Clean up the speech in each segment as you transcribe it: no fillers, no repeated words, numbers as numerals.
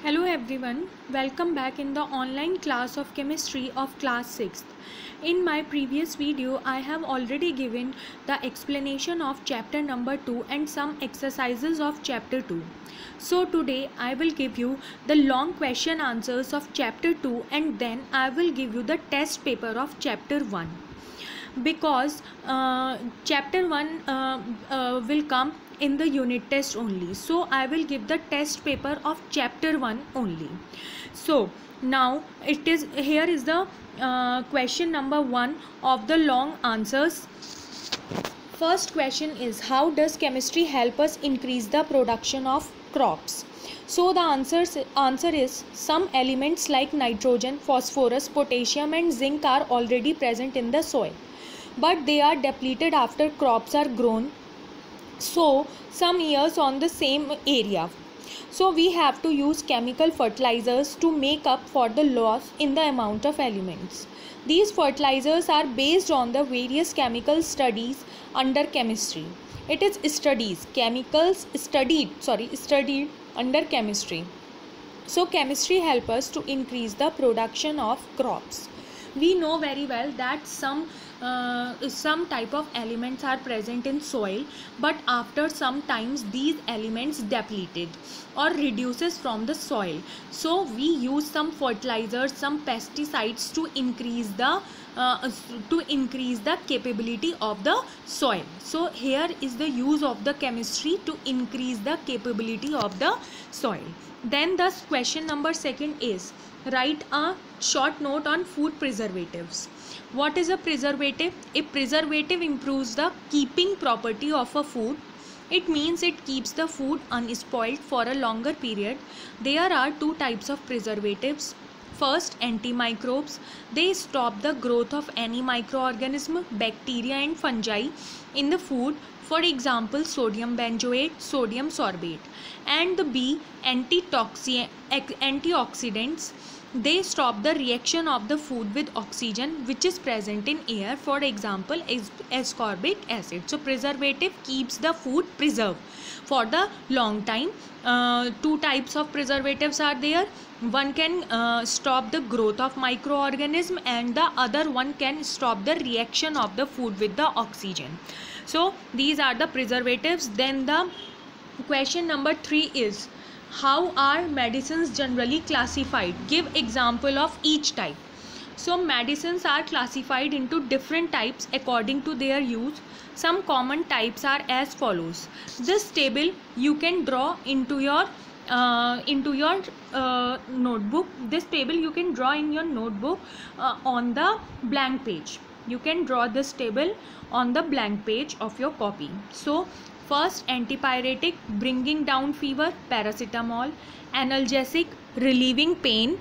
Hello everyone, welcome back in the online class of chemistry of class 6th. In my previous video, I have already given the explanation of chapter number 2 and some exercises of chapter 2. So today I will give you the long question answers of chapter 2 and then I will give you the test paper of chapter 1. Because chapter 1 will come in the unit test only, so I will give the test paper of chapter 1 only. So now here is the question number 1 of the long answers. First question is, how does chemistry help us increase the production of crops? So the answer is, some elements like nitrogen, phosphorus, potassium and zinc are already present in the soil, but they are depleted after crops are grown, so some years on the same area. So we have to use chemical fertilizers to make up for the loss in the amount of elements. These fertilizers are based on the various chemical studies under chemistry. It is studied under chemistry. So chemistry helps us to increase the production of crops. We know very well that some type of elements are present in soil, but after some times these elements depleted or reduces from the soil. So we use some fertilizers, some pesticides to increase the capability of the soil. So here is the use of the chemistry to increase the capability of the soil. Then the question number 2 is, write a short note on food preservatives. What is a preservative? A preservative improves the keeping property of a food. It means it keeps the food unspoiled for a longer period. There are two types of preservatives. First, antimicrobes. They stop the growth of any microorganism, bacteria and fungi in the food. For example, sodium benzoate, sodium sorbate. And the B, antioxidants. They stop the reaction of the food with oxygen which is present in air. For example, ascorbic acid. So preservative keeps the food preserved for the long time. Two types of preservatives are there. One can stop the growth of microorganism and the other one can stop the reaction of the food with the oxygen. So these are the preservatives. Then the question number 3 is, how are medicines generally classified? Give example of each type. So medicines are classified into different types according to their use. Some common types are as follows. This table you can draw into your notebook. This table you can draw in your notebook on the blank page. You can draw this table on the blank page of your copy. So first, antipyretic, bringing down fever, paracetamol. Analgesic, relieving pain.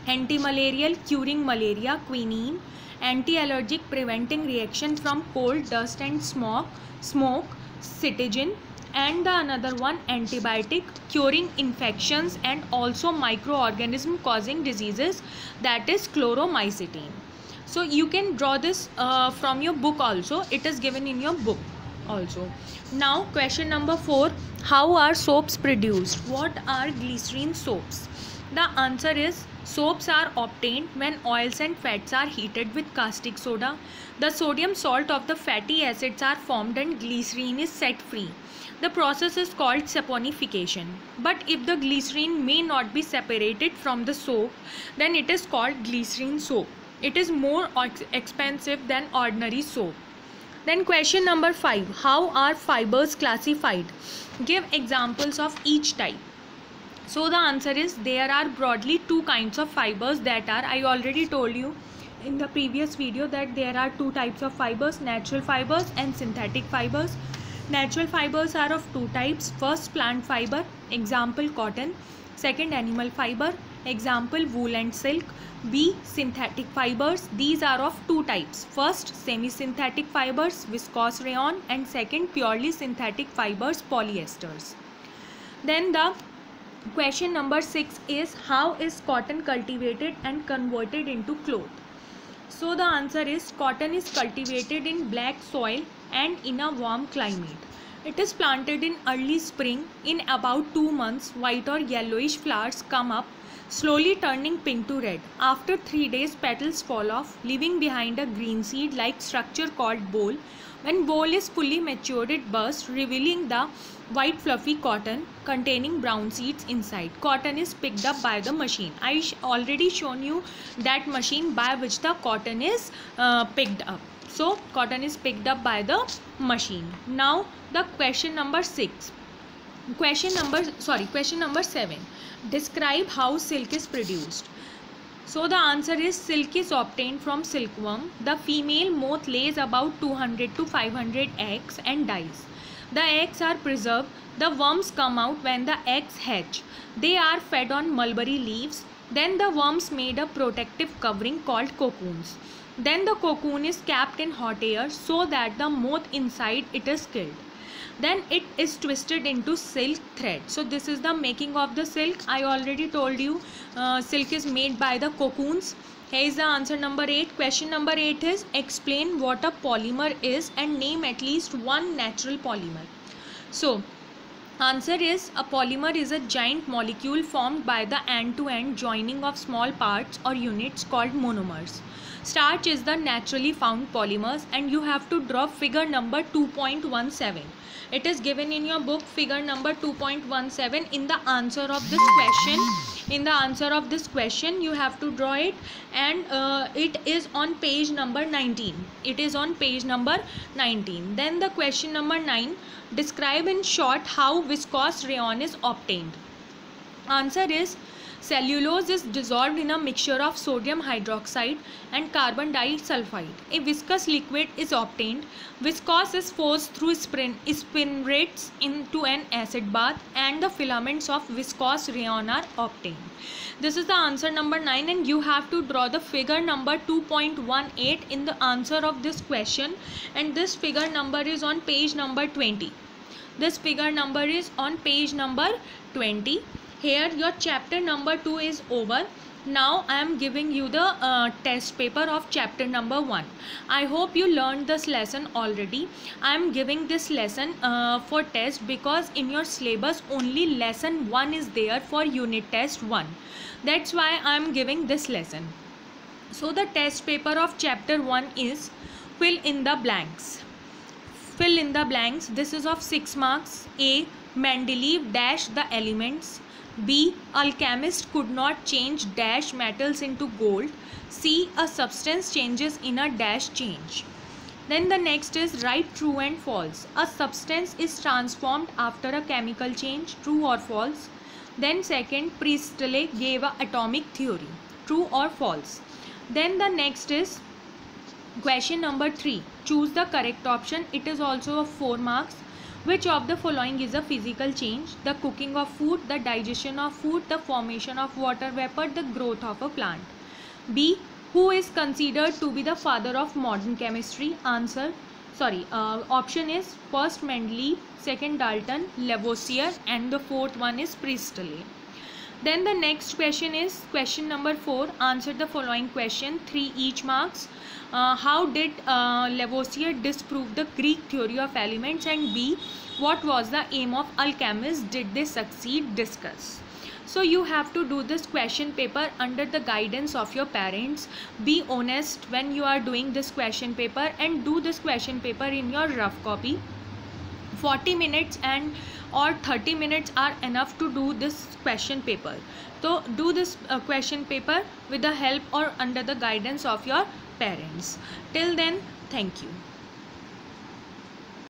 Antimalarial, curing malaria, quinine. Anti-allergic, preventing reaction from cold, dust and smoke, cetirizine. And the another one, antibiotic, curing infections and also microorganism causing diseases, that is chloromycetin. So you can draw this from your book also. It is given in your book also. Now question number 4, how are soaps produced? What are glycerin soaps? The answer is, soaps are obtained when oils and fats are heated with caustic soda. The sodium salt of the fatty acids are formed and glycerin is set free. The process is called saponification. But if the glycerin may not be separated from the soap, then it is called glycerin soap. It is more expensive than ordinary soap. Then question number 5, how are fibers classified? Give examples of each type. So the answer is, there are broadly two kinds of fibers that are, I already told you in the previous video that there are two types of fibers, natural fibers and synthetic fibers. Natural fibers are of two types. First, plant fiber, example cotton. Second, animal fiber, example wool and silk. B, synthetic fibers. These are of two types. First, semi-synthetic fibers, viscose rayon, and second, purely synthetic fibers, polyesters. Then the question number 6 is, how is cotton cultivated and converted into cloth? So the answer is, cotton is cultivated in black soil and in a warm climate. It is planted in early spring. In about 2 months, white or yellowish flowers come up, slowly turning pink to red. After 3 days, petals fall off, leaving behind a green seed-like structure called bole. When bole is fully matured, it bursts, revealing the white fluffy cotton containing brown seeds inside. Cotton is picked up by the machine. I already shown you that machine by which the cotton is picked up. So cotton is picked up by the machine. Now the question number 6. Question number 7. Describe how silk is produced. So the answer is silk is obtained from silkworm. The female moth lays about 200 to 500 eggs and dies. The eggs are preserved. The worms come out when the eggs hatch. They are fed on mulberry leaves. Then the worms made a protective covering called cocoons. Then the cocoon is kept in hot air so that the moth inside it is killed. Then it is twisted into silk thread. So this is the making of the silk. I already told you silk is made by the cocoons. Here is the answer number 8. Question number 8 is explain what a polymer is and name at least one natural polymer. So answer is a polymer is a giant molecule formed by the end-to-end joining of small parts or units called monomers. Starch is the naturally found polymers, and you have to draw figure number 2.17. It is given in your book, figure number 2.17 in the answer of this question. In the answer of this question you have to draw it, and it is on page number 19. It is on page number 19. Then the question number 9. Describe in short how viscose rayon is obtained. Answer is cellulose is dissolved in a mixture of sodium hydroxide and carbon disulfide. A viscous liquid is obtained. Viscose is forced through spinnerets into an acid bath, and the filaments of viscose rayon are obtained. This is the answer number 9, and you have to draw the figure number 2.18 in the answer of this question, and this figure number is on page number 20. This figure number is on page number 20. Here your chapter number 2 is over. Now I am giving you the test paper of chapter number 1. I hope you learned this lesson already. I am giving this lesson for test because in your syllabus only lesson 1 is there for unit test 1. That's why I am giving this lesson. So the test paper of chapter 1 is fill in the blanks. Fill in the blanks. This is of 6 marks. A. Mendeleev dash the elements. B. Alchemist could not change dash metals into gold. C. A substance changes in a dash change. Then the next is write true and false. A substance is transformed after a chemical change. True or false? Then second, Priestley gave a atomic theory. True or false? Then the next is question number 3. Choose the correct option. It is also of 4 marks. Which of the following is a physical change? The cooking of food, the digestion of food, the formation of water vapor, the growth of a plant. B. Who is considered to be the father of modern chemistry? Option is first Mendeleev, second Dalton, Lavoisier, and the fourth one is Priestley. Then the next question is question number 4. Answer the following question, 3 each marks. How did Lavoisier disprove the Greek theory of elements? And B. What was the aim of alchemists? Did they succeed? Discuss. So you have to do this question paper under the guidance of your parents. Be honest when you are doing this question paper, and do this question paper in your rough copy. 40 minutes and or 30 minutes are enough to do this question paper. So do this question paper with the help or under the guidance of your parents. Till then, thank you.